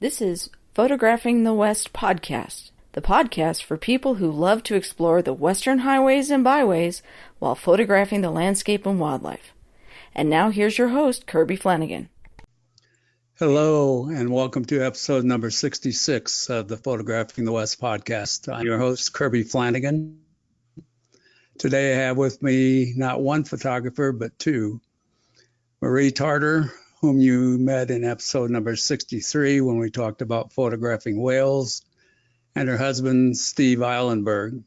This is Photographing the West podcast, the podcast for people who love to explore the western highways and byways while photographing the landscape and wildlife. And now here's your host, Kirby Flanagan. Hello, and welcome to episode number 66 of the Photographing the West podcast. I'm your host, Kirby Flanagan. Today I have with me not one photographer, but two. Marie Tartar, whom you met in episode number 63 when we talked about photographing whales, and her husband, Steve Eilenberg.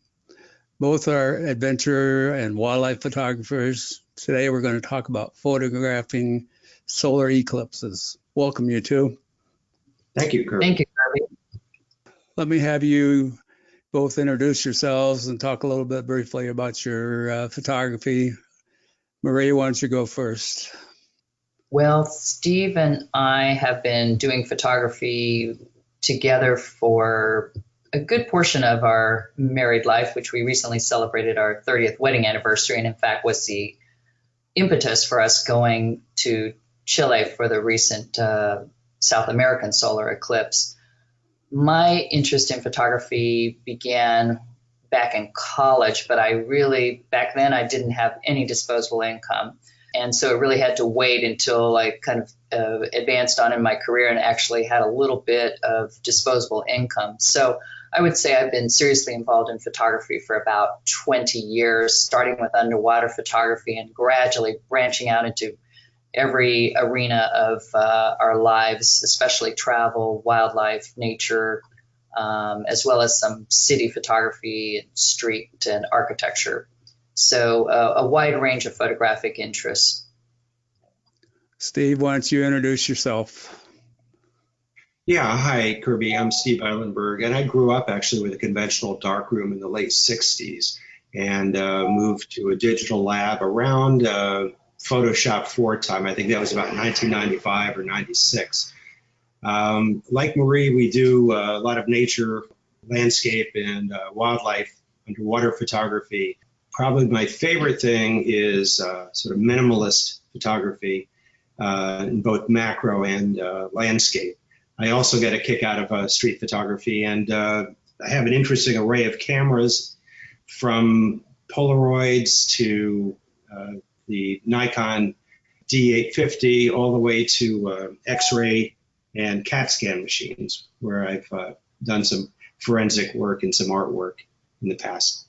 Both are adventure and wildlife photographers. Today we're going to talk about photographing solar eclipses. Welcome, you two. Thank you, Kirby. Thank you, Kirby. Let me have you both introduce yourselves and talk a little bit briefly about your photography. Marie, why don't you go first? Well, Steve and I have been doing photography together for a good portion of our married life, which we recently celebrated our 30th wedding anniversary, and in fact was the impetus for us going to Chile for the recent South American solar eclipse. My interest in photography began back in college, but back then I didn't have any disposable income. And so it really had to wait until I kind of advanced on in my career and actually had a little bit of disposable income. So I would say I've been seriously involved in photography for about 20 years, starting with underwater photography and gradually branching out into every arena of our lives, especially travel, wildlife, nature, as well as some city photography, and street and architecture. So a wide range of photographic interests. Steve, why don't you introduce yourself? Yeah, hi, Kirby. I'm Steve Eilenberg, and I grew up actually with a conventional darkroom in the late 60s and moved to a digital lab around Photoshop 4 time. I think that was about 1995 or 96. Like Marie, we do a lot of nature, landscape, and wildlife, underwater photography. Probably my favorite thing is sort of minimalist photography in both macro and landscape. I also get a kick out of street photography, and I have an interesting array of cameras from Polaroids to the Nikon D850 all the way to X-ray and CAT scan machines, where I've done some forensic work and some artwork in the past.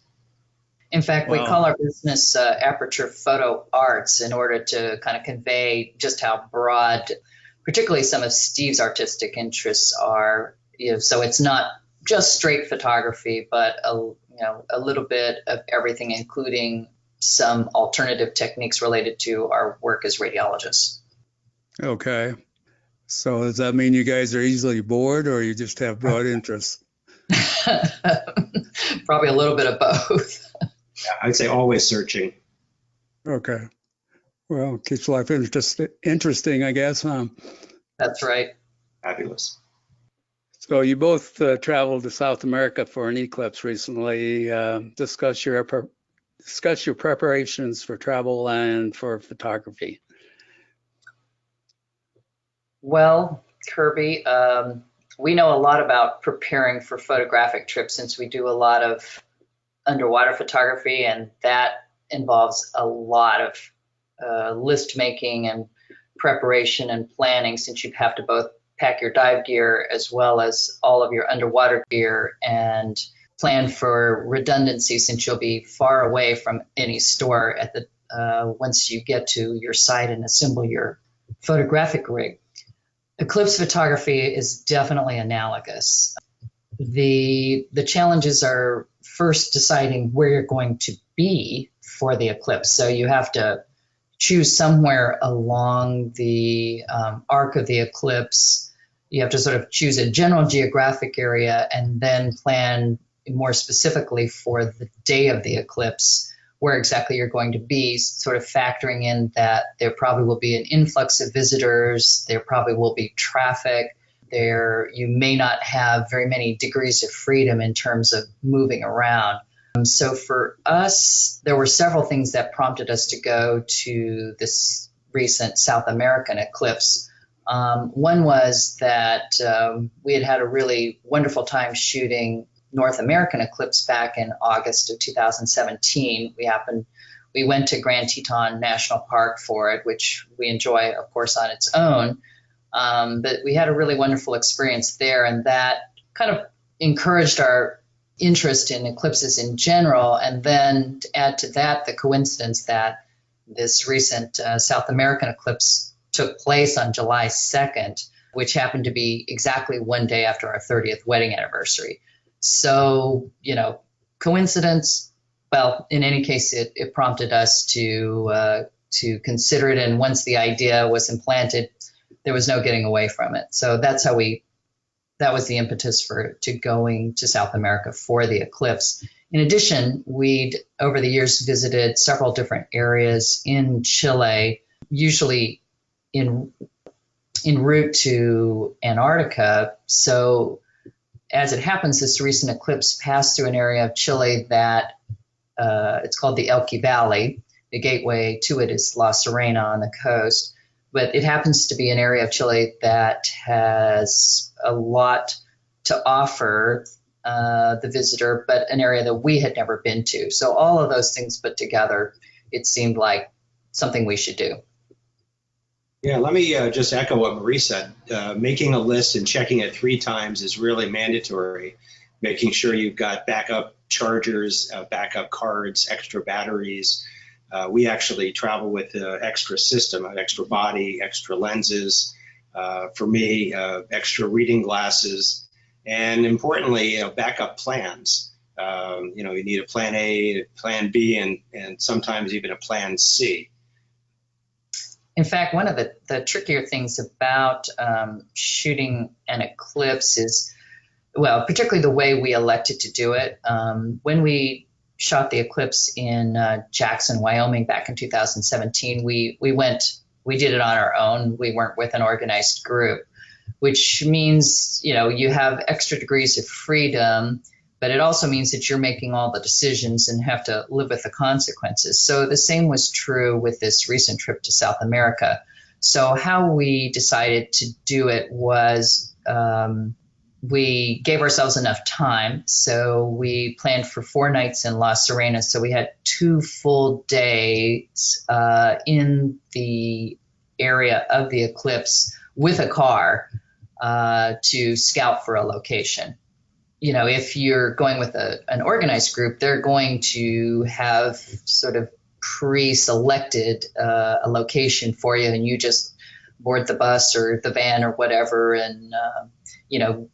In fact, we call our business Aperture Photo Arts in order to kind of convey just how broad, particularly some of Steve's artistic interests are. So it's not just straight photography, but a little bit of everything, including some alternative techniques related to our work as radiologists. Okay. So does that mean you guys are easily bored, or you just have broad interests? Probably a little bit of both. Yeah, I'd say always searching. Okay. Well, keeps life interesting, I guess, huh? That's right. Fabulous. So you both traveled to South America for an eclipse recently. Discuss your preparations for travel and for photography. Well, Kirby, we know a lot about preparing for photographic trips since we do a lot of underwater photography, and that involves a lot of list making and preparation and planning, since you have to both pack your dive gear as well as all of your underwater gear and plan for redundancy, since you'll be far away from any store at the once you get to your site and assemble your photographic rig. Eclipse photography is definitely analogous. The challenges are first deciding where you're going to be for the eclipse. So you have to choose somewhere along the arc of the eclipse. You have to sort of choose a general geographic area and then plan more specifically for the day of the eclipse where exactly you're going to be, sort of factoring in that there probably will be an influx of visitors, there probably will be traffic, you may not have very many degrees of freedom in terms of moving around. So for us, there were several things that prompted us to go to this recent South American eclipse. One was that we had a really wonderful time shooting North American eclipse back in August of 2017. We went to Grand Teton National Park for it, which we enjoy, of course, on its own. But we had a really wonderful experience there, and that kind of encouraged our interest in eclipses in general. And then to add to that, the coincidence that this recent South American eclipse took place on July 2nd, which happened to be exactly one day after our 30th wedding anniversary. So, coincidence? Well, in any case, it prompted us to consider it. And once the idea was implanted, there was no getting away from it. So that was the impetus to going to South America for the eclipse. In addition, we'd over the years visited several different areas in Chile, usually en route to Antarctica. So as it happens, this recent eclipse passed through an area of Chile that it's called the Elqui Valley. The gateway to it is La Serena on the coast. But it happens to be an area of Chile that has a lot to offer the visitor, but an area that we had never been to. So all of those things put together, it seemed like something we should do. Yeah, let me just echo what Marie said. Making a list and checking it 3 times is really mandatory. Making sure you've got backup chargers, backup cards, extra batteries. We actually travel with an extra system, an extra body, extra lenses. For me, extra reading glasses, and importantly, backup plans. You need a plan A, a plan B, and sometimes even a plan C. In fact, one of the trickier things about shooting an eclipse is, well, particularly the way we elected to do it. When we shot the eclipse in Jackson, Wyoming back in 2017, we did it on our own. We weren't with an organized group, which means, you have extra degrees of freedom, but it also means that you're making all the decisions and have to live with the consequences. So the same was true with this recent trip to South America. So how we decided to do it was we gave ourselves enough time. So we planned for 4 nights in La Serena. So we had 2 full days in the area of the eclipse with a car to scout for a location. If you're going with an organized group, they're going to have sort of pre-selected a location for you, and you just board the bus or the van or whatever, and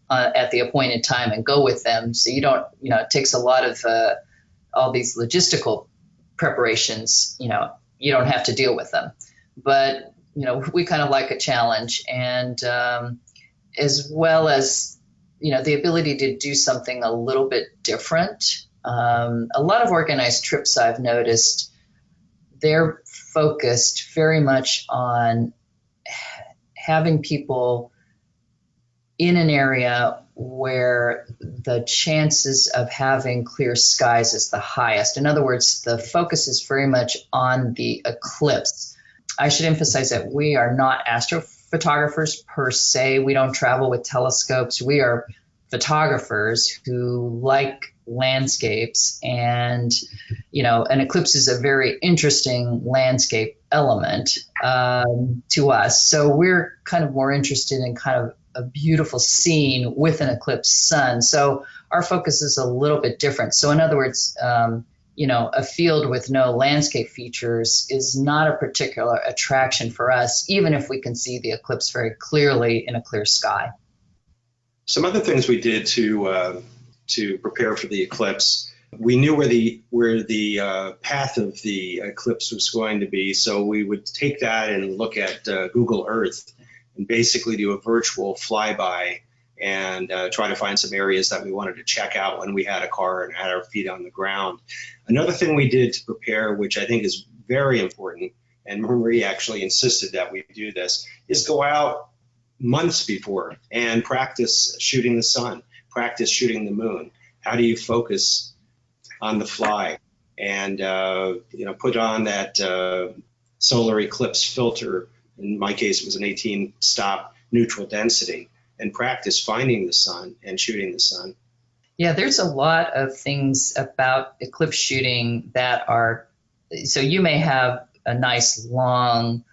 at the appointed time and go with them. So you don't, it takes a lot of all these logistical preparations. You don't have to deal with them, but we kind of like a challenge, and as well as the ability to do something a little bit different. A lot of organized trips I've noticed, they're focused very much on having people in an area where the chances of having clear skies is the highest. In other words, the focus is very much on the eclipse. I should emphasize that we are not astrophotographers per se. We don't travel with telescopes. We are photographers who like landscapes, and an eclipse is a very interesting landscape element to us. So we're kind of more interested in kind of a beautiful scene with an eclipsed sun. So our focus is a little bit different. So in other words, a field with no landscape features is not a particular attraction for us, even if we can see the eclipse very clearly in a clear sky. Some other things we did to prepare for the eclipse, we knew where the path of the eclipse was going to be, so we would take that and look at Google Earth and basically do a virtual flyby and try to find some areas that we wanted to check out when we had a car and had our feet on the ground. Another thing we did to prepare, which I think is very important, and Marie actually insisted that we do this, is go out months before and practice shooting the sun, practice shooting the moon. How do you focus on the fly? And put on that solar eclipse filter in my case, it was an 18 stop neutral density, and practice finding the sun and shooting the sun. Yeah, there's a lot of things about eclipse shooting that are, so you may have a nice long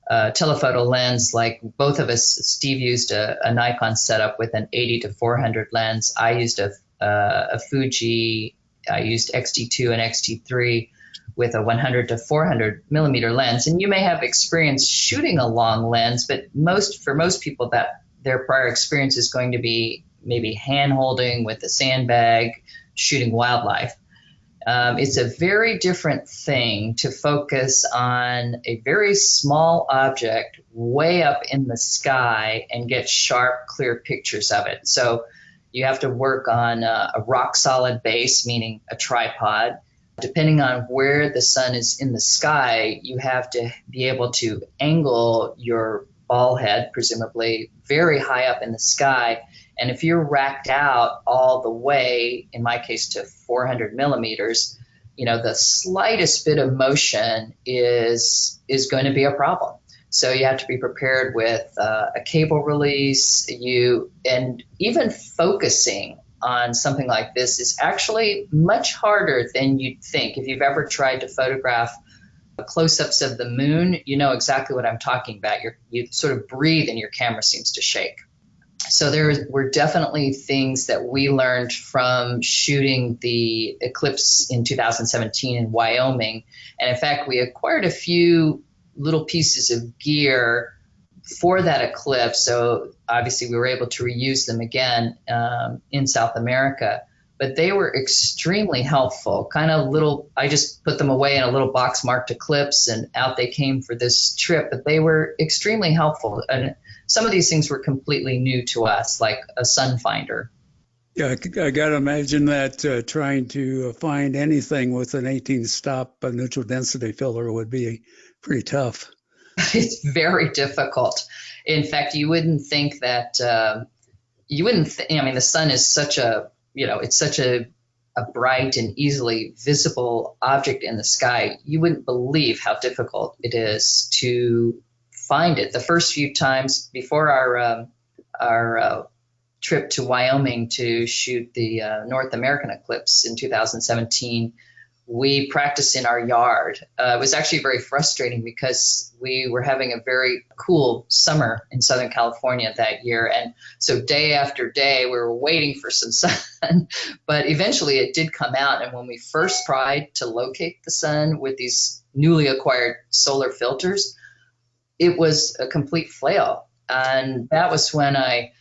telephoto lens, like both of us. Steve used a Nikon setup with an 80 to 400 lens. I used a Fuji, I used XT2 and XT3 with a 100 to 400 millimeter lens. And you may have experience shooting a long lens, but for most people, that their prior experience is going to be maybe hand holding with a sandbag, shooting wildlife. It's a very different thing to focus on a very small object way up in the sky and get sharp, clear pictures of it. So you have to work on a rock solid base, meaning a tripod. Depending on where the sun is in the sky, you have to be able to angle your ball head, presumably very high up in the sky. And if you're racked out all the way, in my case, to 400 millimeters, the slightest bit of motion is going to be a problem. So you have to be prepared with a cable release. And even focusing on something like this is actually much harder than you'd think. If you've ever tried to photograph close-ups of the moon, you know exactly what I'm talking about. You sort of breathe and your camera seems to shake. So there were definitely things that we learned from shooting the eclipse in 2017 in Wyoming. And in fact, we acquired a few little pieces of gear for that eclipse. So obviously we were able to reuse them again in South America. But they were extremely helpful, I just put them away in a little box marked Eclipse, and out they came for this trip. But they were extremely helpful. And some of these things were completely new to us, like a sun finder. Yeah, I got to imagine that trying to find anything with an 18-stop neutral density filter would be pretty tough. It's very difficult. In fact, you wouldn't think that, the sun is such a, it's such a bright and easily visible object in the sky. You wouldn't believe how difficult it is to find it. The first few times before our trip to Wyoming to shoot the North American eclipse in 2017, we practiced in our yard. It was actually very frustrating because we were having a very cool summer in Southern California that year. And so day after day, we were waiting for some sun, but eventually it did come out. And when we first tried to locate the sun with these newly acquired solar filters, it was a complete flail. And that was when I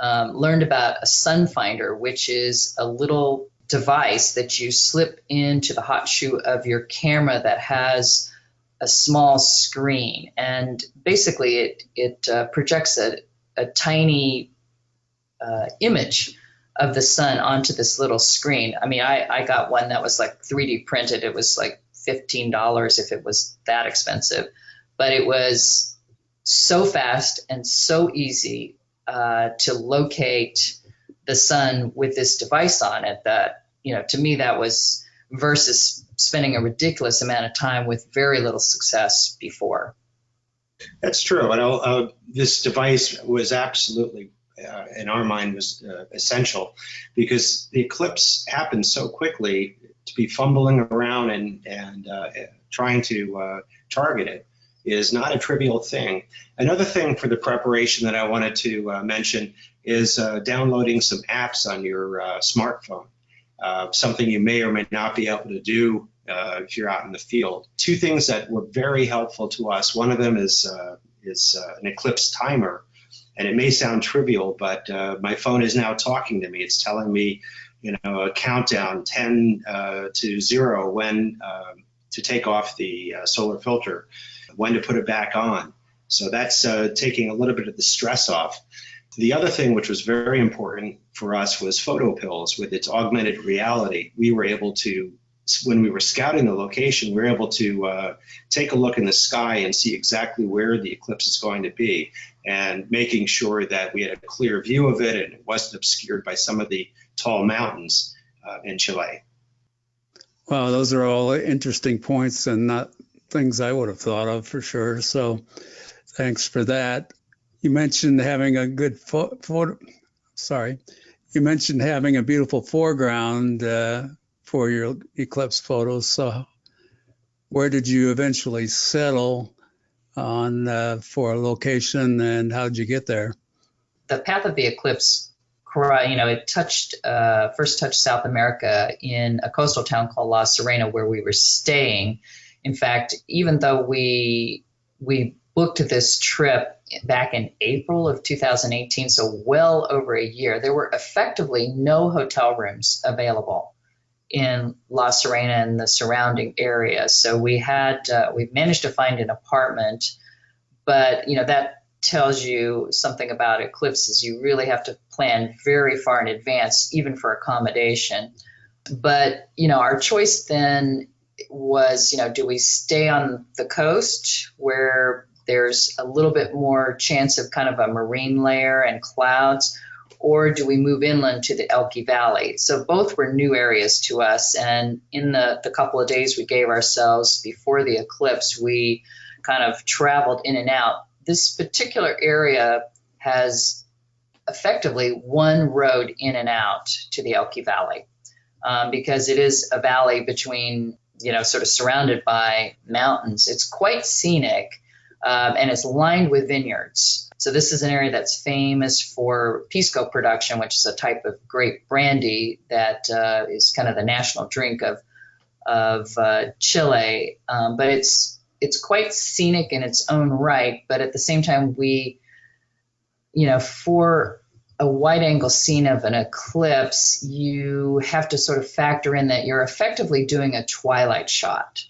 learned about a sun finder, which is a little device that you slip into the hot shoe of your camera that has a small screen, and basically it projects a tiny image of the sun onto this little screen. I mean, I got one that was like 3D printed. It was like $15 if it was that expensive, but it was so fast and so easy to locate the sun with this device on it that, to me, that was versus spending a ridiculous amount of time with very little success before. That's true. And this device was absolutely, in our mind, was essential because the eclipse happened so quickly. To be fumbling around and trying to target it is not a trivial thing. Another thing for the preparation that I wanted to mention is downloading some apps on your smartphone. Something you may or may not be able to do if you're out in the field. Two things that were very helpful to us. One of them is an eclipse timer, and it may sound trivial, but my phone is now talking to me. It's telling me, a countdown 10 to 0 when to take off the solar filter, when to put it back on. So that's taking a little bit of the stress off. The other thing which was very important for us was photo pills. With its augmented reality, we were able to, when we were scouting the location, we were able to take a look in the sky and see exactly where the eclipse is going to be, and making sure that we had a clear view of it and it wasn't obscured by some of the tall mountains in Chile. Wow, those are all interesting points and not things I would have thought of for sure. So Thanks for that. You mentioned having a good You mentioned having a beautiful foreground for your eclipse photos. So where did you eventually settle on for a location, and how did you get there? The path of the eclipse, it first touched South America in a coastal town called La Serena, where we were staying. In fact, even though we booked this trip back in April of 2018, so well over a year, there were effectively no hotel rooms available in La Serena and the surrounding area. So we managed to find an apartment, but that tells you something about eclipses. You really have to plan very far in advance, even for accommodation. But, our choice then was, do we stay on the coast where there's a little bit more chance of kind of a marine layer and clouds, or do we move inland to the Elqui Valley? So both were new areas to us. And in the couple of days we gave ourselves before the eclipse, we kind of traveled in and out. This particular area has effectively one road in and out to the Elqui Valley, because it is a valley between, sort of surrounded by mountains. It's quite scenic, and it's lined with vineyards. So this is an area that's famous for pisco production, which is a type of grape brandy that is kind of the national drink of Chile. But it's quite scenic in its own right, but at the same time, for a wide-angle scene of an eclipse, you have to sort of factor in that you're effectively doing a twilight shot.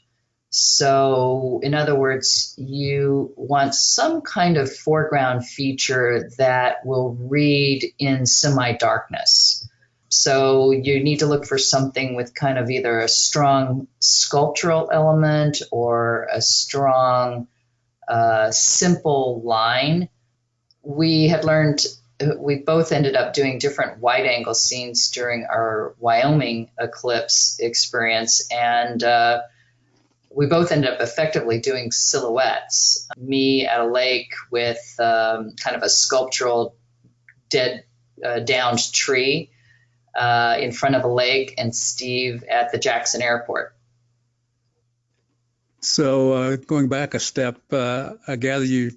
So, in other words, you want some kind of foreground feature that will read in semi-darkness. So you need to look for something with kind of either a strong sculptural element or a strong, simple line. We both ended up doing different wide angle scenes during our Wyoming eclipse experience. And we both ended up effectively doing silhouettes. Me at a lake with kind of a sculptural dead downed tree in front of a lake, and Steve at the Jackson Airport. So going back a step, I gather you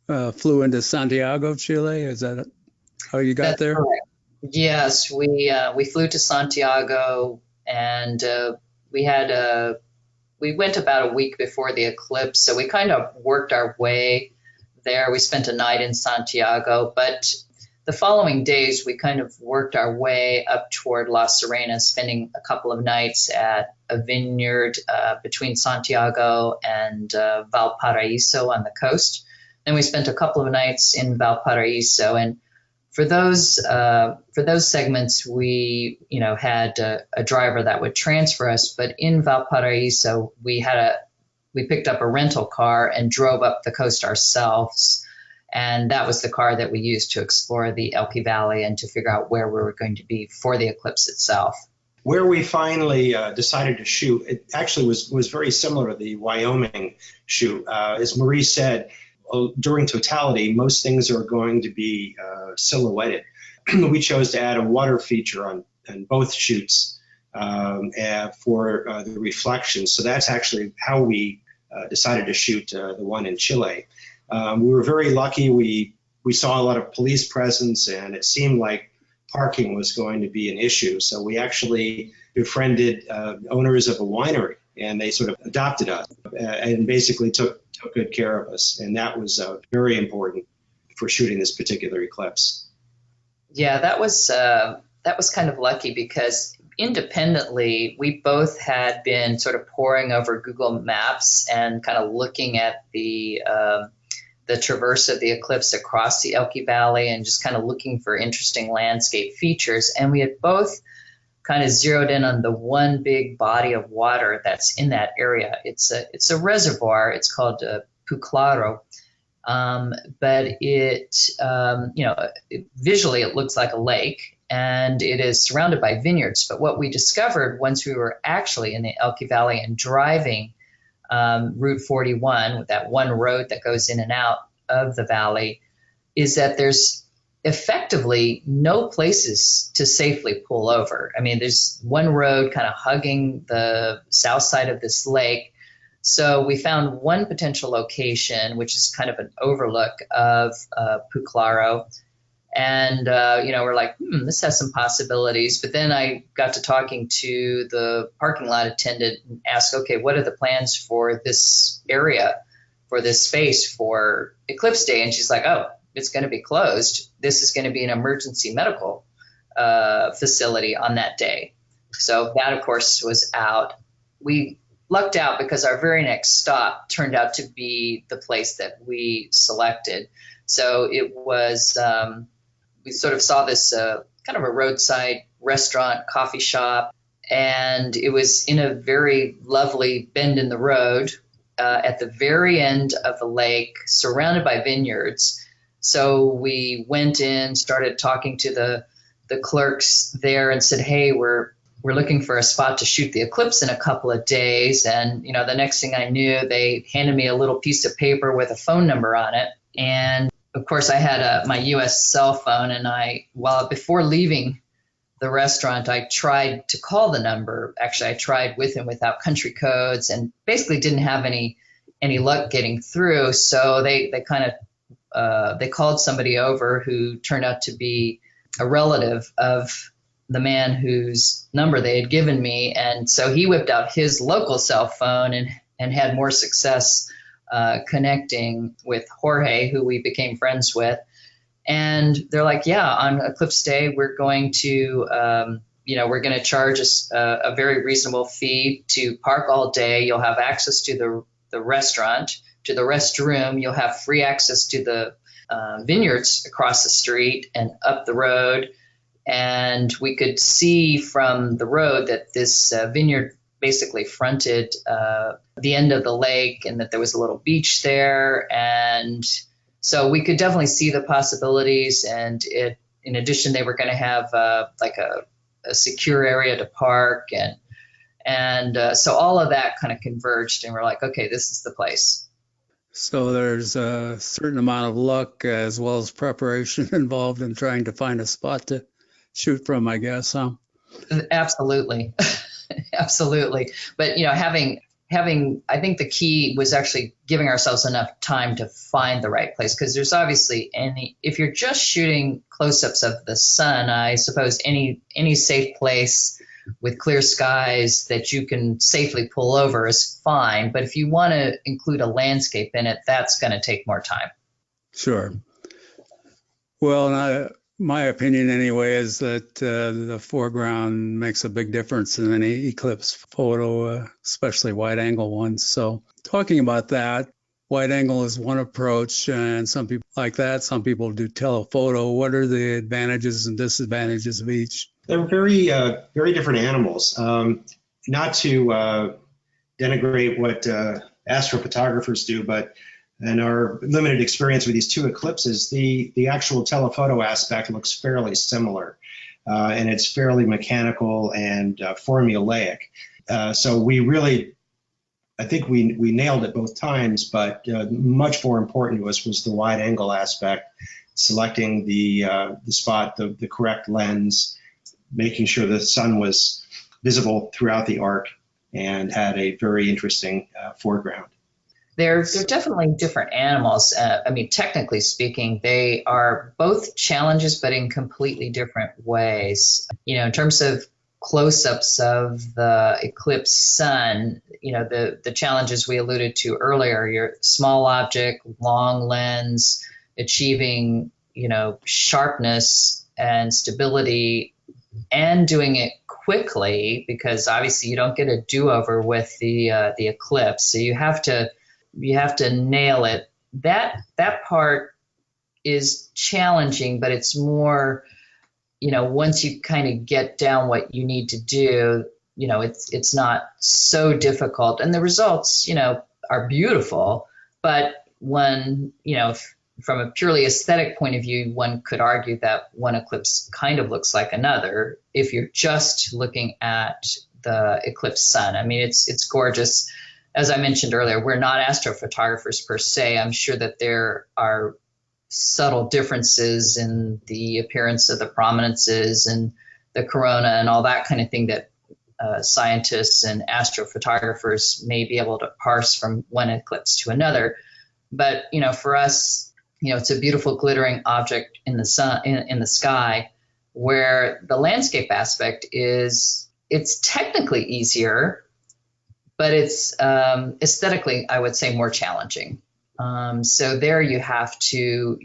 flew into Santiago, Chile. Is that how you got there? Correct. Yes, we flew to Santiago, and we went about a week before the eclipse, so we kind of worked our way there. We spent a night in Santiago, but the following days, we kind of worked our way up toward La Serena, spending a couple of nights at a vineyard between Santiago and Valparaiso on the coast. Then we spent a couple of nights in Valparaiso, and for those segments, we had a driver that would transfer us. But in Valparaiso, we picked up a rental car and drove up the coast ourselves. And that was the car that we used to explore the Elqui Valley and to figure out where we were going to be for the eclipse itself. Where we finally decided to shoot, it actually was very similar to the Wyoming shoot. As Marie said, during totality, most things are going to be silhouetted. We chose to add a water feature on both shoots for the reflection. So that's actually how we decided to shoot the one in Chile. We were very lucky. We saw a lot of police presence, and it seemed like parking was going to be an issue. So we actually befriended owners of a winery, and they sort of adopted us and basically took good care of us. And that was very important for shooting this particular eclipse. Yeah, that was kind of lucky, because independently, we both had been sort of poring over Google Maps and kind of looking at the traverse of the eclipse across the Elqui Valley and just kind of looking for interesting landscape features. And we had both kind of zeroed in on the one big body of water that's in that area. It's a reservoir. It's called Puclaro. But visually it looks like a lake, and it is surrounded by vineyards. But what we discovered once we were actually in the Elqui Valley and driving Route 41, with that one road that goes in and out of the valley, is that there's effectively no places to safely pull over. I mean, there's one road kind of hugging the south side of this lake. So we found one potential location, which is kind of an overlook of Puclaro. And, we're like, this has some possibilities. But then I got to talking to the parking lot attendant and asked, okay, what are the plans for this area, for this space for Eclipse Day? And she's like, oh, it's going to be closed. This is going to be an emergency medical facility on that day. So that, of course, was out. We lucked out because our very next stop turned out to be the place that we selected. So it was, we sort of saw this kind of a roadside restaurant, coffee shop, and it was in a very lovely bend in the road at the very end of the lake, surrounded by vineyards. So we went in, started talking to the clerks there and said, hey, we're looking for a spot to shoot the eclipse in a couple of days. And, the next thing I knew, they handed me a little piece of paper with a phone number on it. And of course, I had my U.S. cell phone, and before leaving the restaurant, I tried to call the number. Actually, I tried with and without country codes, and basically didn't have any luck getting through. So they called somebody over who turned out to be a relative of the man whose number they had given me, and so he whipped out his local cell phone and had more success connecting with Jorge, who we became friends with. And they're like, yeah, on Eclipse Day, we're going to, we're going to charge us a very reasonable fee to park all day. You'll have access to the restaurant, to the restroom. You'll have free access to the vineyards across the street and up the road. And we could see from the road that this vineyard basically fronted the end of the lake, and that there was a little beach there. And so we could definitely see the possibilities. And in addition, they were going to have like a secure area to park. And so all of that kind of converged, and we're like, okay, this is the place. So there's a certain amount of luck as well as preparation involved in trying to find a spot to shoot from, I guess, huh? Absolutely. Absolutely. But, having, I think the key was actually giving ourselves enough time to find the right place, because there's obviously if you're just shooting close-ups of the sun, I suppose any safe place with clear skies that you can safely pull over is fine. But if you want to include a landscape in it, that's going to take more time. Sure. Well, my opinion anyway is that the foreground makes a big difference in any eclipse photo, especially wide angle ones. So talking about that, wide angle is one approach, and some people like that. Some people do telephoto. What are the advantages and disadvantages of each? They're very, very different animals. Not to denigrate what astrophotographers do, but in our limited experience with these two eclipses, the actual telephoto aspect looks fairly similar, and it's fairly mechanical and formulaic. So we really, I think we nailed it both times, but much more important to us was the wide angle aspect, selecting the spot, the correct lens, making sure the sun was visible throughout the arc and had a very interesting foreground. They're definitely different animals. Technically speaking, they are both challenges, but in completely different ways. In terms of close-ups of the eclipse sun, the challenges we alluded to earlier, your small object, long lens, achieving, sharpness and stability, and doing it quickly, because obviously you don't get a do-over with the eclipse. So you have to nail it. That part is challenging, but it's more, once you kind of get down what you need to do, it's not so difficult, and the results, are beautiful. But when, from a purely aesthetic point of view, one could argue that one eclipse kind of looks like another if you're just looking at the eclipse sun. It's gorgeous. as I mentioned earlier, we're not astrophotographers per se. I'm sure that there are subtle differences in the appearance of the prominences and the corona and all that kind of thing that scientists and astrophotographers may be able to parse from one eclipse to another. But, for us, it's a beautiful glittering object in the sun, in the sky, where the landscape aspect it's technically easier, but it's aesthetically, I would say, more challenging. So there you have to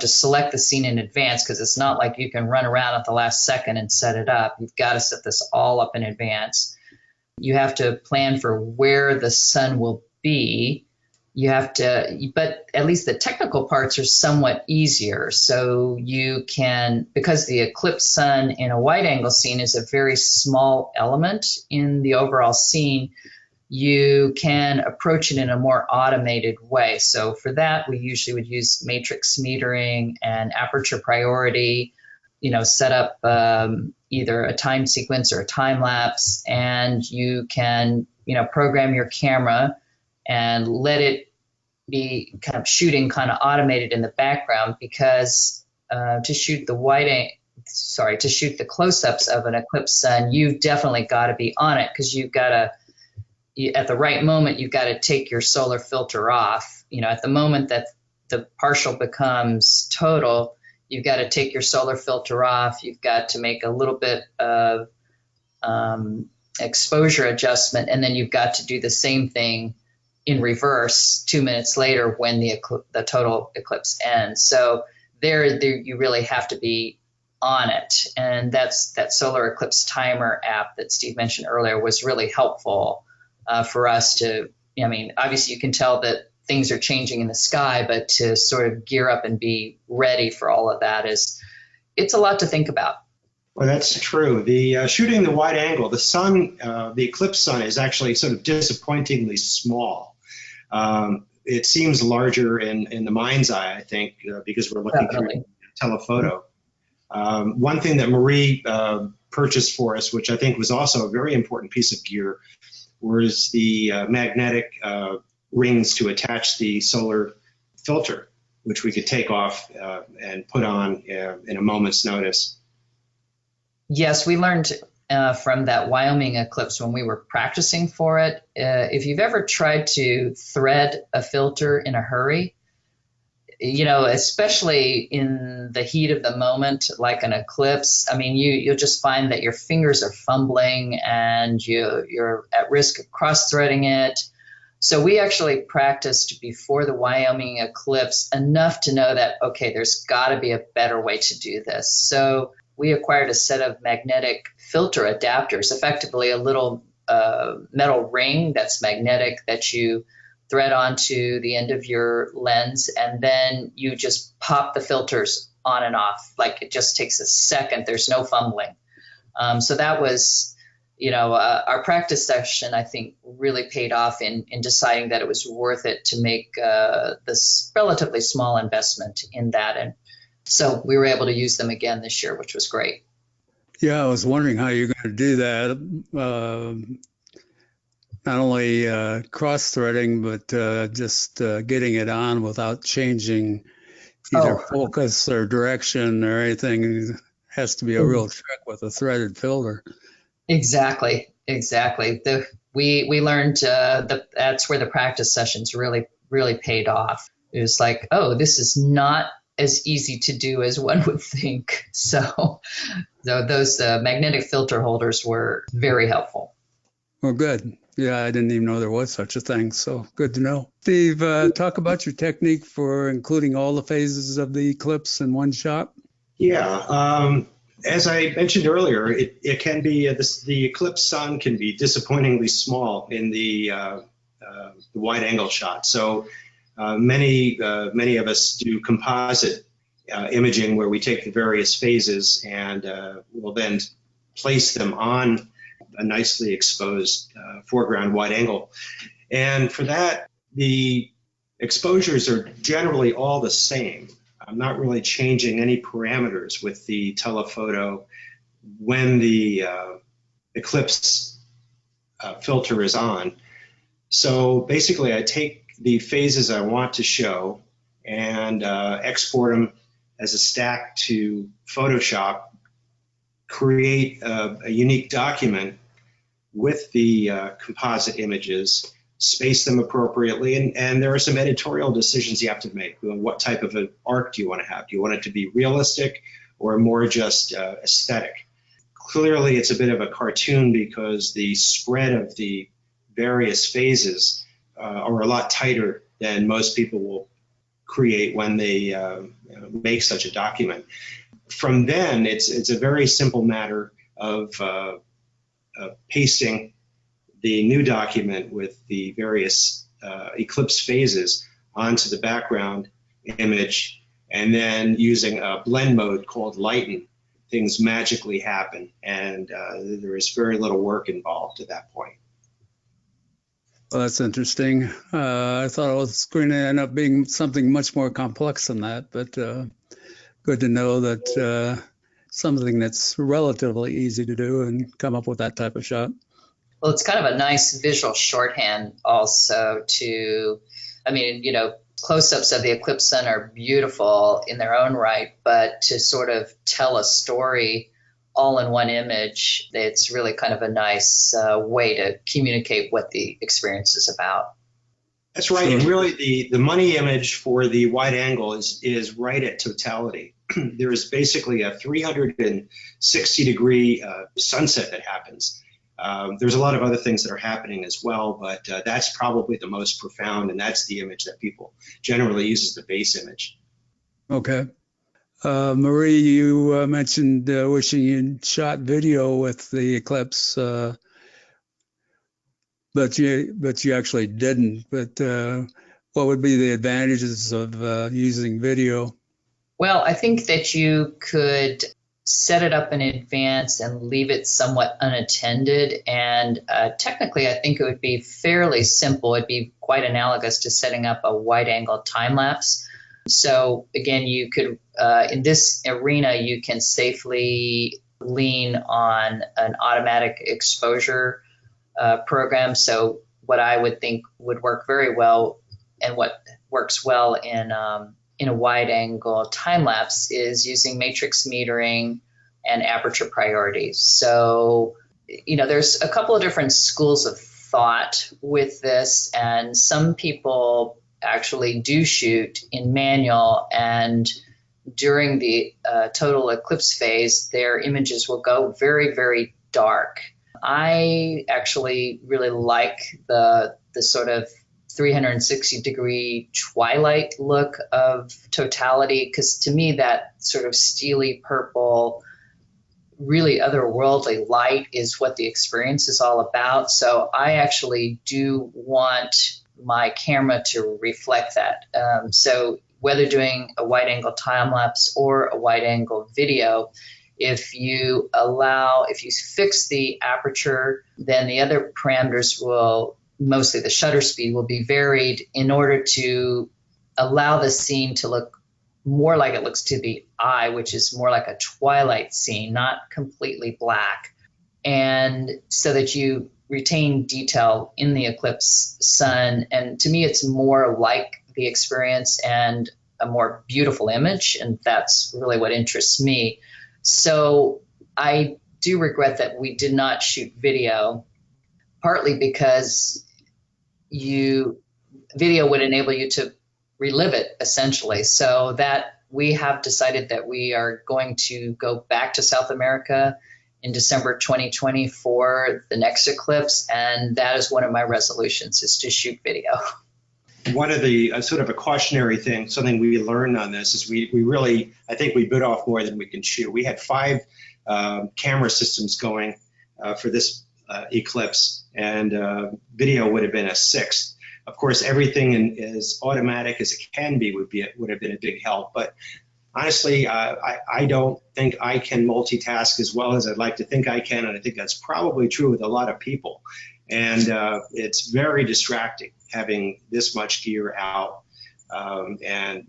select the scene in advance, because it's not like you can run around at the last second and set it up. You've got to set this all up in advance. You have to plan for where the sun will be. But at least the technical parts are somewhat easier. So you can, because the eclipsed sun in a wide angle scene is a very small element in the overall scene, you can approach it in a more automated way. So for that, we usually would use matrix metering and aperture priority, set up either a time sequence or a time lapse, and you can, program your camera and let it be kind of shooting kind of automated in the background, because to shoot the close-ups of an eclipsed sun, you've definitely got to be on it, because you've got to, at the right moment, you've got to take your solar filter off. At the moment that the partial becomes total, you've got to take your solar filter off. You've got to make a little bit of exposure adjustment, and then you've got to do the same thing in reverse 2 minutes later when the total eclipse ends. So there you really have to be on it. And that Solar Eclipse Timer app that Steve mentioned earlier was really helpful for us to, obviously you can tell that things are changing in the sky, but to sort of gear up and be ready for all of that it's a lot to think about. Well, that's true. The shooting the wide angle, the sun, the eclipse sun is actually sort of disappointingly small. It seems larger in the mind's eye, I think, because we're looking through telephoto. One thing that Marie purchased for us, which I think was also a very important piece of gear, was the magnetic rings to attach the solar filter, which we could take off and put on in a moment's notice. Yes, we learned from that Wyoming eclipse when we were practicing for it. If you've ever tried to thread a filter in a hurry, especially in the heat of the moment, like an eclipse, you'll just find that your fingers are fumbling and you're at risk of cross-threading it. So we actually practiced before the Wyoming eclipse enough to know that, okay, there's got to be a better way to do this. So we acquired a set of magnetic filter adapters, effectively a little metal ring that's magnetic that you thread onto the end of your lens, and then you just pop the filters on and off. Like, it just takes a second. There's no fumbling. So that was, our practice session, I think, really paid off in deciding that it was worth it to make this relatively small investment in that. And so we were able to use them again this year, which was great. Yeah, I was wondering how you're going to do that. Not only cross-threading, but just getting it on without changing either focus or direction or anything. It has to be a real trick with a threaded filter. Exactly. We learned that's where the practice sessions really, really paid off. It was like, this is not as easy to do as one would think. So those magnetic filter holders were very helpful. Well, good. Yeah, I didn't even know there was such a thing. So good to know. Steve, talk about your technique for including all the phases of the eclipse in one shot. Yeah. As I mentioned earlier, it can be, the eclipse sun can be disappointingly small in the wide angle shot. So many of us do composite imaging, where we take the various phases and we'll then place them on a nicely exposed foreground wide angle. And for that, the exposures are generally all the same. I'm not really changing any parameters with the telephoto when the eclipse filter is on. So basically, I take the phases I want to show and export them as a stack to Photoshop, create a unique document with the composite images, space them appropriately, and there are some editorial decisions you have to make. What type of an arc do you want to have? Do you want it to be realistic or more just aesthetic? Clearly, it's a bit of a cartoon because the spread of the various phases are a lot tighter than most people will create when they make such a document. From then, it's a very simple matter of pasting the new document with the various eclipse phases onto the background image, and then using a blend mode called lighten, things magically happen, and there is very little work involved at that point. Well, that's interesting. I thought it was going to end up being something much more complex than that, but good to know that something that's relatively easy to do and come up with that type of shot. Well, it's kind of a nice visual shorthand also to, I mean, you know, close-ups of the eclipse sun are beautiful in their own right, but to sort of tell a story all in one image, it's really kind of a nice way to communicate what the experience is about. That's right. And really the money image for the wide angle is right at totality. There is basically a 360-degree sunset that happens. There's a lot of other things that are happening as well, but that's probably the most profound, and that's the image that people generally use as the base image. Okay. Marie, you mentioned wishing you shot video with the eclipse, but you actually didn't. But what would be the advantages of using video? Well, I think that you could set it up in advance and leave it somewhat unattended. And technically, I think it would be fairly simple. It'd be quite analogous to setting up a wide-angle time-lapse. So again, you could, in this arena, you can safely lean on an automatic exposure program. So what I would think would work very well, and what works well in a wide-angle time-lapse, is using matrix metering and aperture priorities. So, you know, there's a couple of different schools of thought with this, and some people actually do shoot in manual, and during the total eclipse phase, their images will go very, very dark. I actually really like the sort of 360-degree twilight look of totality, because to me that sort of steely purple, really otherworldly light is what the experience is all about. So I actually do want my camera to reflect that. So whether doing a wide-angle time-lapse or a wide-angle video, if you fix the aperture, then the other parameters will, mostly the shutter speed, will be varied in order to allow the scene to look more like it looks to the eye, which is more like a twilight scene, not completely black. And so that you retain detail in the eclipse sun. And to me, it's more like the experience and a more beautiful image. And that's really what interests me. So I do regret that we did not shoot video, partly because video would enable you to relive it, essentially. So that we have decided that we are going to go back to South America in December 2020 for the next eclipse, and that is one of my resolutions, is to shoot video. One of the sort of a cautionary thing, something we learned on this, is we really, I think we bit off more than we can chew. We had 5 camera systems going for this eclipse, and video would have been a 6th. Of course, everything as automatic as it can be would have been a big help. But honestly, I don't think I can multitask as well as I'd like to think I can, and I think that's probably true with a lot of people. And it's very distracting having this much gear out and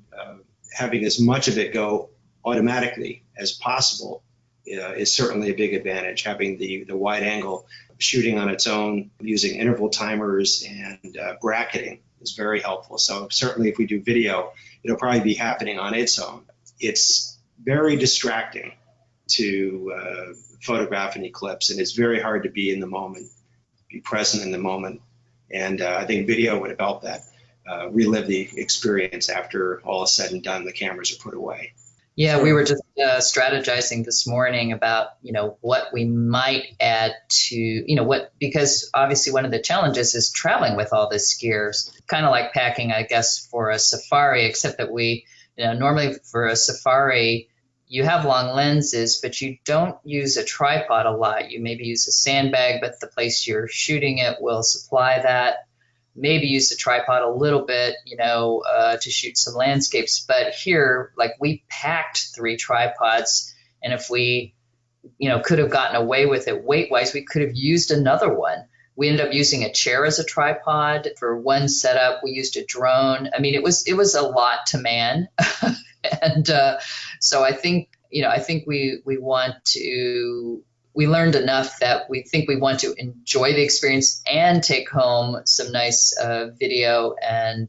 having as much of it go automatically as possible is certainly a big advantage. Having the wide angle shooting on its own using interval timers and bracketing is very helpful. So certainly if we do video, it'll probably be happening on its own. It's very distracting to photograph an eclipse, and it's very hard to be in the moment, be present in the moment. And I think video would have helped that, relive the experience after all is said and done, the cameras are put away. Yeah, we were just strategizing this morning about, what we might add to, because obviously one of the challenges is traveling with all this gear, kind of like packing, I guess, for a safari, except that we, normally for a safari, you have long lenses, but you don't use a tripod a lot. You maybe use a sandbag, but the place you're shooting it will supply that. Maybe use the tripod a little bit, to shoot some landscapes. But here, like, we packed 3 tripods, and if we, could have gotten away with it weight-wise, we could have used another one. We ended up using a chair as a tripod for one setup. We used a drone. I mean, it was a lot to man, and so I think we want to. We learned enough that we think we want to enjoy the experience and take home some nice video and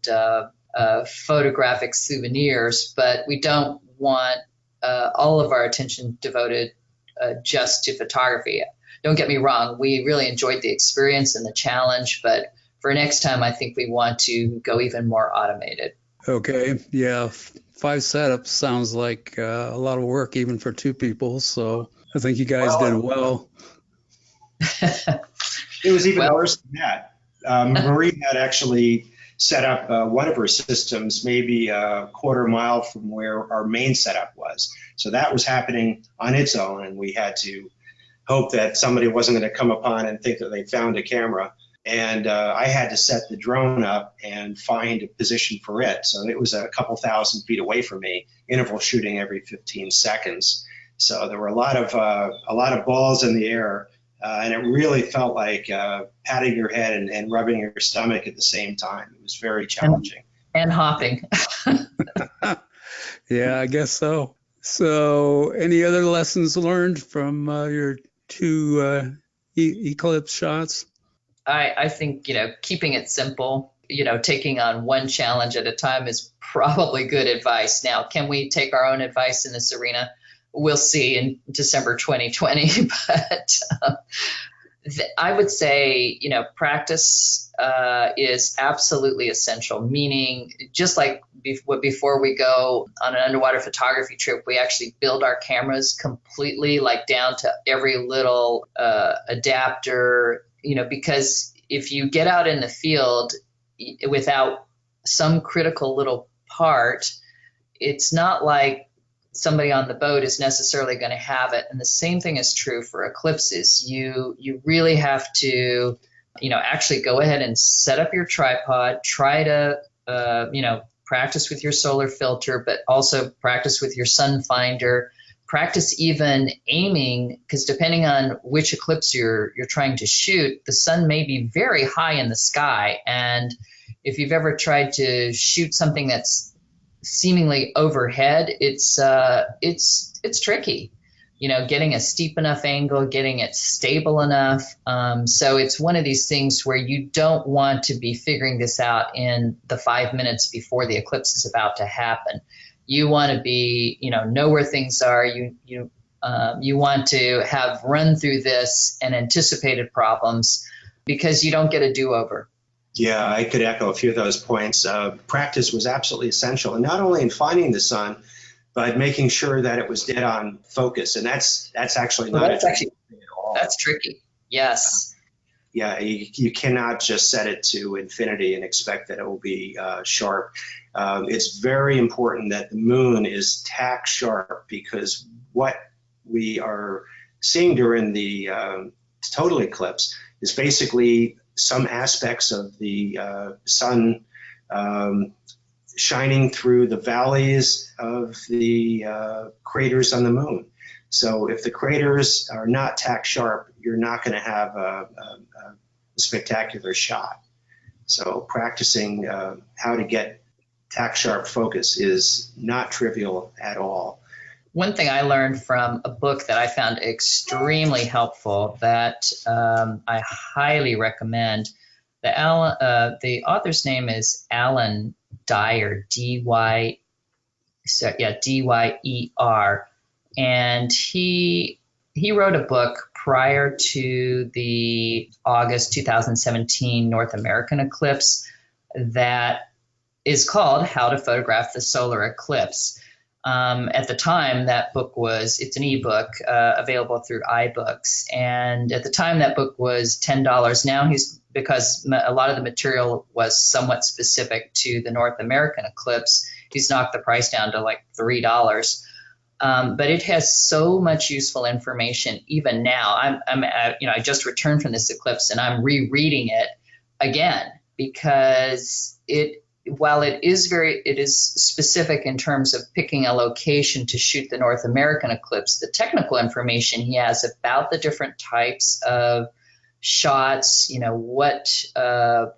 photographic souvenirs, but we don't want all of our attention devoted just to photography. Don't get me wrong, we really enjoyed the experience and the challenge, but for next time, I think we want to go even more automated. Okay, yeah, 5 setups sounds like a lot of work even for 2 people, so I think you guys did well. It was even worse than that. Marie had actually set up one of her systems maybe a quarter mile from where our main setup was. So that was happening on its own, and we had to hope that somebody wasn't going to come upon and think that they found a camera. And I had to set the drone up and find a position for it. So it was a couple thousand feet away from me, interval shooting every 15 seconds. So there were a lot of balls in the air, and it really felt like patting your head and rubbing your stomach at the same time. It was very challenging. And hopping. Yeah, I guess so. So any other lessons learned from your 2 eclipse shots? I think, keeping it simple, taking on one challenge at a time is probably good advice. Now, can we take our own advice in this arena? We'll see in December 2020, but I would say, practice is absolutely essential, meaning just like before we go on an underwater photography trip, we actually build our cameras completely, like down to every little adapter, because if you get out in the field without some critical little part, it's not like somebody on the boat is necessarily going to have it. And the same thing is true for eclipses. You really have to, actually go ahead and set up your tripod, try to, practice with your solar filter, but also practice with your sun finder, practice even aiming, because depending on which eclipse you're trying to shoot, the sun may be very high in the sky. And if you've ever tried to shoot something that's seemingly overhead, it's tricky, getting a steep enough angle, getting it stable enough. So it's one of these things where you don't want to be figuring this out in the 5 minutes before the eclipse is about to happen. You want to be, know where things are. You want to have run through this and anticipated problems, because you don't get a do-over. Yeah, I could echo a few of those points. Practice was absolutely essential, and not only in finding the sun, but making sure that it was dead on focus. And that's actually not at all. That's tricky. Yes. Yeah, you cannot just set it to infinity and expect that it will be sharp. It's very important that the moon is tack sharp, because what we are seeing during the total eclipse is basically some aspects of the sun shining through the valleys of the craters on the moon. So if the craters are not tack sharp, you're not going to have a spectacular shot. So practicing how to get tack sharp focus is not trivial at all. one thing I learned from a book that I found extremely helpful that I highly recommend. The author's name is Alan Dyer, D-Y, so yeah, D-Y-E-R, and he wrote a book prior to the August 2017 North American eclipse that is called How to Photograph the Solar Eclipse. At the time, that book it's an ebook available through iBooks. And at the time, that book was $10. Now because a lot of the material was somewhat specific to the North American eclipse, he's knocked the price down to like $3. But it has so much useful information even now. I just returned from this eclipse and I'm rereading it again because while it is specific in terms of picking a location to shoot the North American eclipse, the technical information he has about the different types of shots, what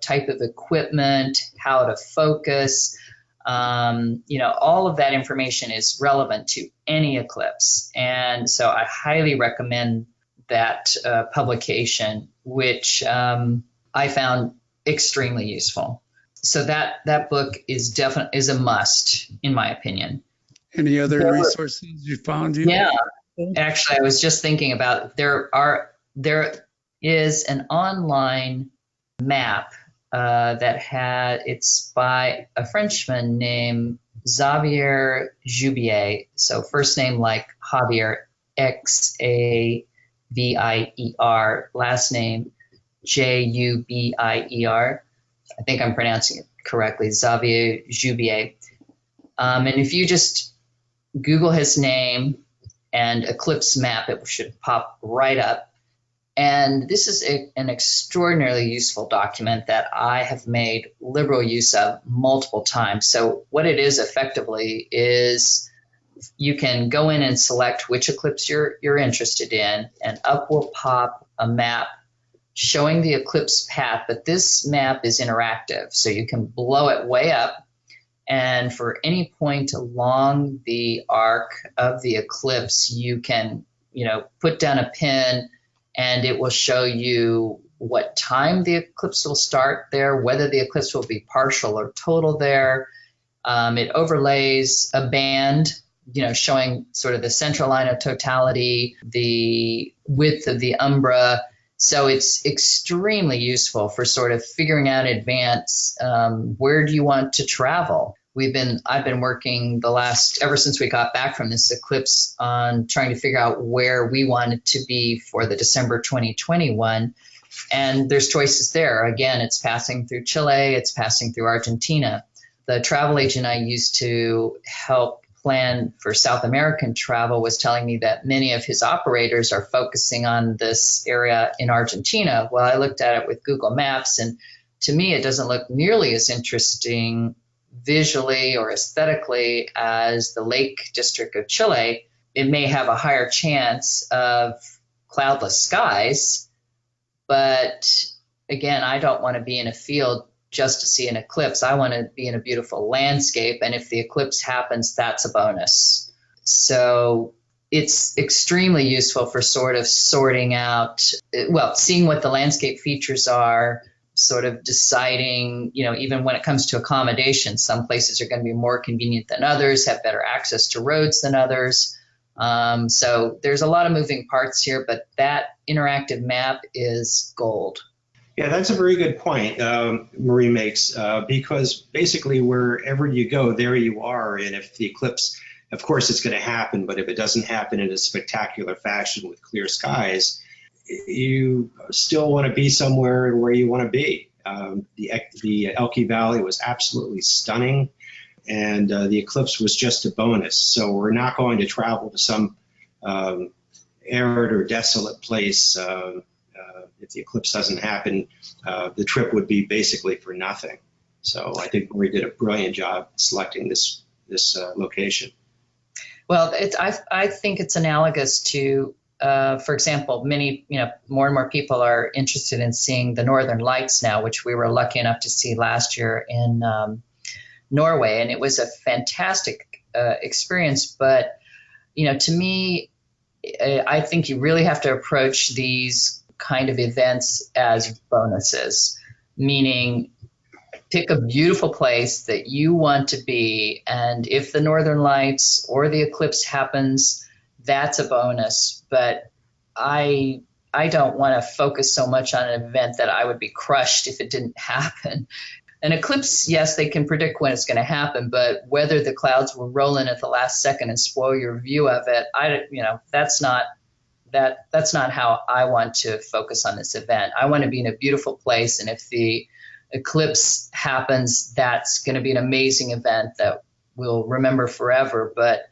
type of equipment, how to focus, all of that information is relevant to any eclipse. And so I highly recommend that publication, which I found extremely useful. So that book is a must, in my opinion. Any other resources you found? Yeah, actually, I was just thinking about there is an online map it's by a Frenchman named Xavier Jubier. So first name like Javier, Xavier, last name Jubier. I think I'm pronouncing it correctly, Xavier Jubier. And if you just Google his name and eclipse map, it should pop right up. And this is an extraordinarily useful document that I have made liberal use of multiple times. So what it is effectively is you can go in and select which eclipse you're interested in, and up will pop a map showing the eclipse path, but this map is interactive, so you can blow it way up, and for any point along the arc of the eclipse, you can, put down a pin, and it will show you what time the eclipse will start there, whether the eclipse will be partial or total there. It overlays a band, showing sort of the central line of totality, the width of the umbra. So it's extremely useful for sort of figuring out in advance where do you want to travel. I've been working ever since we got back from this eclipse on trying to figure out where we wanted to be for the December 2021. And there's choices there. Again, it's passing through Chile, it's passing through Argentina. The travel agent I used to help plan for South American travel was telling me that many of his operators are focusing on this area in Argentina. Well, I looked at it with Google Maps, and to me, it doesn't look nearly as interesting visually or aesthetically as the Lake District of Chile. It may have a higher chance of cloudless skies, but again, I don't want to be in a field just to see an eclipse. I want to be in a beautiful landscape, and if the eclipse happens, that's a bonus. So it's extremely useful for sort of sorting out, seeing what the landscape features are, sort of deciding, even when it comes to accommodation, some places are going to be more convenient than others, have better access to roads than others. So there's a lot of moving parts here, but that interactive map is gold. Yeah, that's a very good point Marie makes, because basically wherever you go, there you are. And if the eclipse, of course, it's going to happen, but if it doesn't happen in a spectacular fashion with clear skies, you still want to be somewhere where you want to be. The Elqui Valley was absolutely stunning, and the eclipse was just a bonus. So we're not going to travel to some arid or desolate place. If the eclipse doesn't happen, the trip would be basically for nothing. So I think Marie did a brilliant job selecting this location. Well, I think it's analogous to, for example, many, more and more people are interested in seeing the Northern Lights now, which we were lucky enough to see last year in Norway, and it was a fantastic experience. But To me, I think you really have to approach these kind of events as bonuses, meaning pick a beautiful place that you want to be. And if the Northern Lights or the eclipse happens, that's a bonus. But I don't want to focus so much on an event that I would be crushed if it didn't happen. An eclipse, yes, they can predict when it's going to happen, but whether the clouds will roll in at the last second and spoil your view of it, that's not how I want to focus on this event. I want to be in a beautiful place, and if the eclipse happens, that's going to be an amazing event that we'll remember forever. But,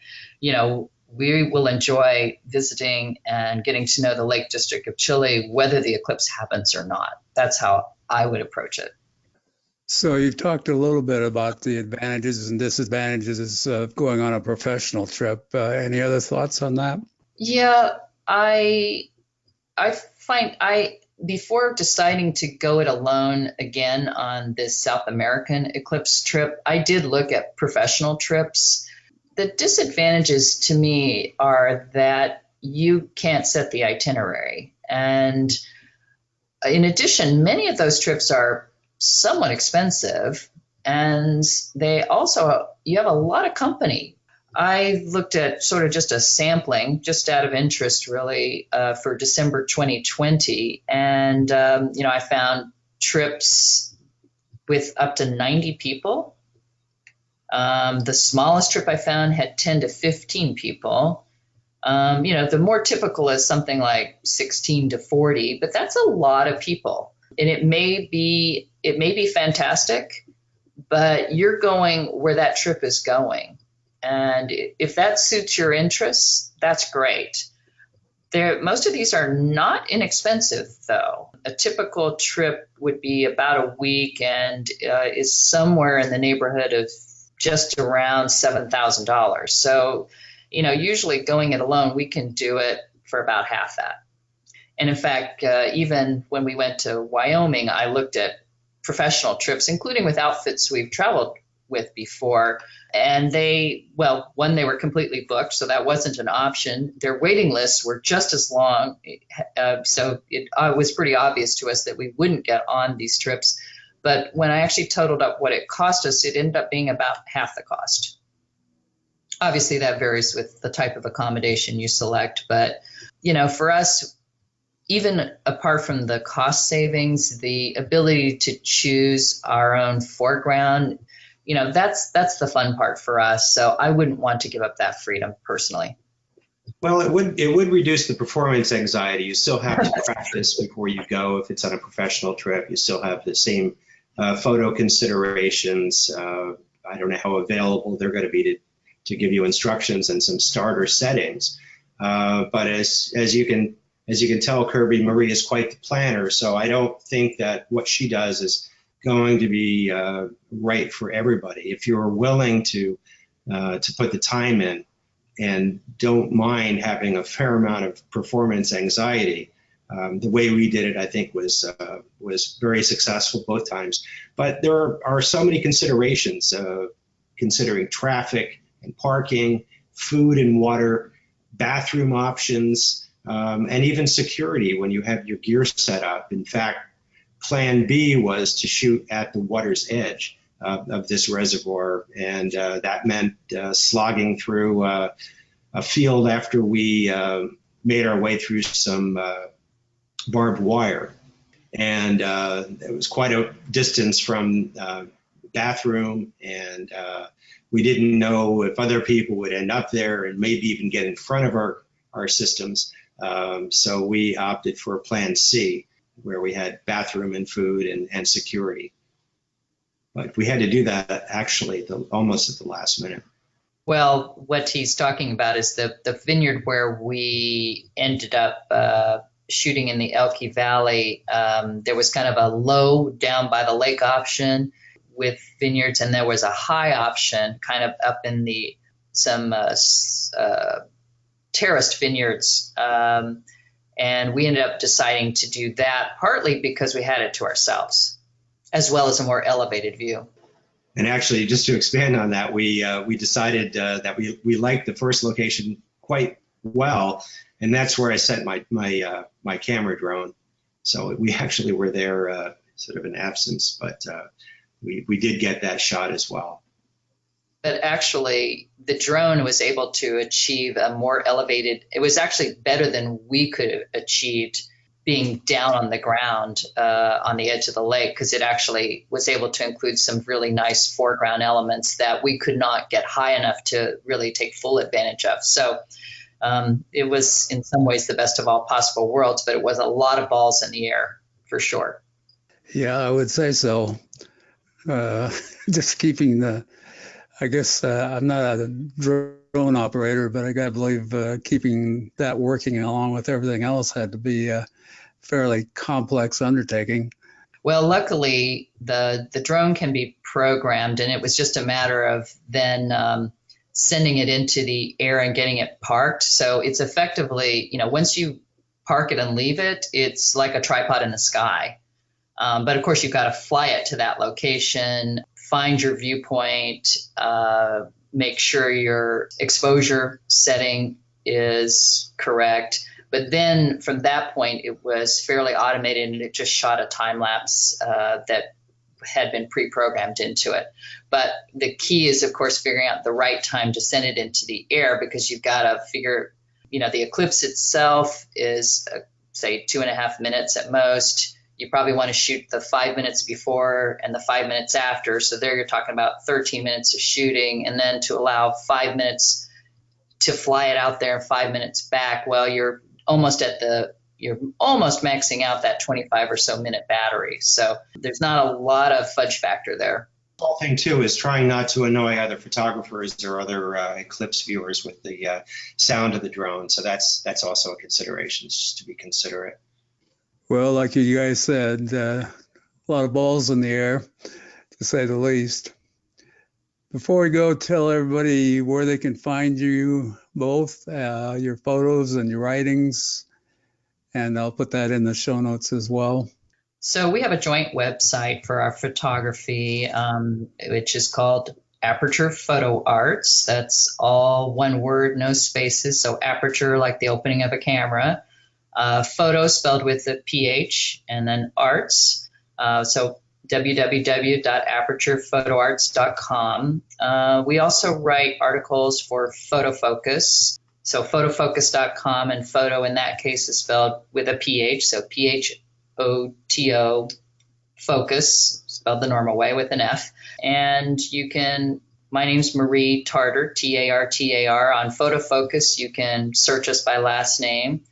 we will enjoy visiting and getting to know the Lake District of Chile, whether the eclipse happens or not. That's how I would approach it. So you've talked a little bit about the advantages and disadvantages of going on a professional trip. Any other thoughts on that? Yeah, I find before deciding to go it alone again on this South American eclipse trip, I did look at professional trips. The disadvantages to me are that you can't set the itinerary. And in addition, many of those trips are somewhat expensive, and you have a lot of company. I looked at sort of just a sampling, just out of interest really, for December 2020, and I found trips with up to 90 people. The smallest trip I found had 10 to 15 people. The more typical is something like 16 to 40, but that's a lot of people. And it may be fantastic, but you're going where that trip is going. And if that suits your interests, that's great. Most of these are not inexpensive, though. A typical trip would be about a week and is somewhere in the neighborhood of just around $7,000. So, usually going it alone, we can do it for about half that. And in fact, even when we went to Wyoming, I looked at professional trips, including with outfits we've traveled with before. And they were completely booked, so that wasn't an option. Their waiting lists were just as long. So it was pretty obvious to us that we wouldn't get on these trips. But when I actually totaled up what it cost us, it ended up being about half the cost. Obviously, that varies with the type of accommodation you select. But, for us, even apart from the cost savings, the ability to choose our own foreground, that's the fun part for us. So I wouldn't want to give up that freedom personally. Well, it would reduce the performance anxiety. You still have to practice before you go. If it's on a professional trip, you still have the same photo considerations. I don't know how available they're going to be to give you instructions and some starter settings. But as you can tell, Kirby, Marie is quite the planner. So I don't think that what she does is going to be right for everybody. If you're willing to put the time in and don't mind having a fair amount of performance anxiety, the way we did it, I think, was very successful both times. But there are so many considerations, considering traffic and parking, food and water, bathroom options, and even security when you have your gear set up. In fact, Plan B was to shoot at the water's edge of this reservoir, and that meant slogging through a field after we made our way through some barbed wire. And it was quite a distance from bathroom, and we didn't know if other people would end up there and maybe even get in front of our systems. So we opted for Plan C, where we had bathroom and food and security. But we had to do that actually almost at the last minute. Well, what he's talking about is the vineyard where we ended up shooting in the Elqui Valley. There was kind of a low down by the lake option with vineyards, and there was a high option kind of up in some terraced vineyards. And we ended up deciding to do that partly because we had it to ourselves, as well as a more elevated view. And actually, just to expand on that, we decided that we liked the first location quite well, and that's where I sent my camera drone. So we actually were there sort of in absence, but we did get that shot as well. But actually, the drone was able to achieve a more elevated, it was actually better than we could have achieved being down on the ground on the edge of the lake, because it actually was able to include some really nice foreground elements that we could not get high enough to really take full advantage of. So it was in some ways the best of all possible worlds, but it was a lot of balls in the air for sure. Yeah, I would say so. Just keeping I guess I'm not a drone operator, but I got to believe keeping that working along with everything else had to be a fairly complex undertaking. Well, luckily, the drone can be programmed, and it was just a matter of then sending it into the air and getting it parked. So it's effectively, once you park it and leave it, it's like a tripod in the sky. But of course, you've got to fly it to that location, find your viewpoint, make sure your exposure setting is correct. But then from that point, it was fairly automated, and it just shot a time lapse that had been pre-programmed into it. But the key is, of course, figuring out the right time to send it into the air, because you've got to figure, the eclipse itself is, say, 2.5 minutes at most. You probably want to shoot the 5 minutes before and the 5 minutes after. So there you're talking about 13 minutes of shooting, and then to allow 5 minutes to fly it out there and 5 minutes back. Well, you're almost maxing out that 25 or so minute battery. So there's not a lot of fudge factor there. The whole thing too is trying not to annoy other photographers or other eclipse viewers with the sound of the drone. So that's also a consideration, just to be considerate. Well, like you guys said, a lot of balls in the air, to say the least. Before we go, tell everybody where they can find you both, your photos and your writings, and I'll put that in the show notes as well. So we have a joint website for our photography, which is called Aperture Photo Arts. That's all one word, no spaces. So aperture, like the opening of a camera. Photo spelled with a PH, and then arts. So www.aperturephotoarts.com. We also write articles for Photo Focus. So photofocus.com, and photo in that case is spelled with a PH. So PHOTO focus, spelled the normal way with an F. And my name's Marie Tartar, Tartar. On Photo Focus, you can search us by last name.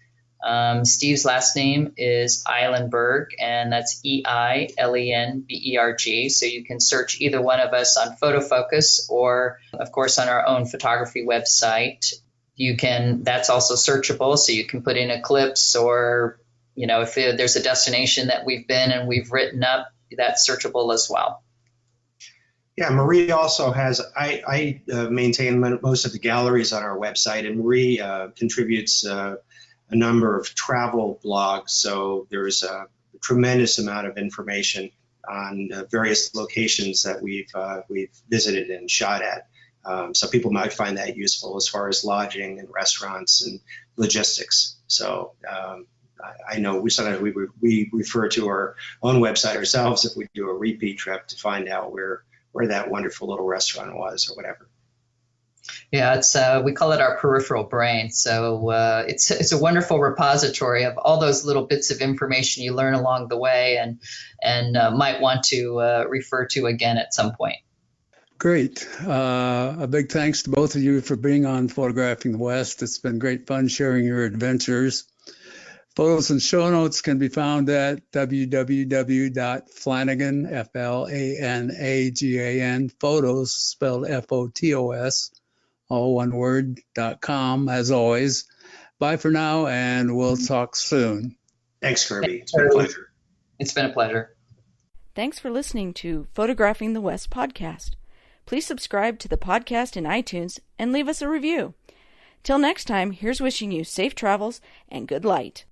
Steve's last name is Eilenberg, and that's Eilenberg. So you can search either one of us on Photo Focus, or of course on our own photography website. That's also searchable. So you can put in Eclipse, or, if there's a destination that we've been and we've written up, that's searchable as well. Yeah, Marie also has, I maintain most of the galleries on our website, and Marie contributes a number of travel blogs. So there's a tremendous amount of information on various locations that we've visited and shot at. So people might find that useful as far as lodging and restaurants and logistics. So I know sometimes we refer to our own website ourselves if we do a repeat trip to find out where that wonderful little restaurant was or whatever. Yeah, we call it our peripheral brain. So it's a wonderful repository of all those little bits of information you learn along the way and might want to refer to again at some point. Great. A big thanks to both of you for being on Photographing the West. It's been great fun sharing your adventures. Photos and show notes can be found at www.flanagan, Flanagan, photos, spelled Photos, all one word, .com, as always. Bye for now, and we'll talk soon. Thanks, Kirby. It's been a pleasure. It's been a pleasure. Thanks for listening to Photographing the West podcast. Please subscribe to the podcast in iTunes and leave us a review. Till next time, here's wishing you safe travels and good light.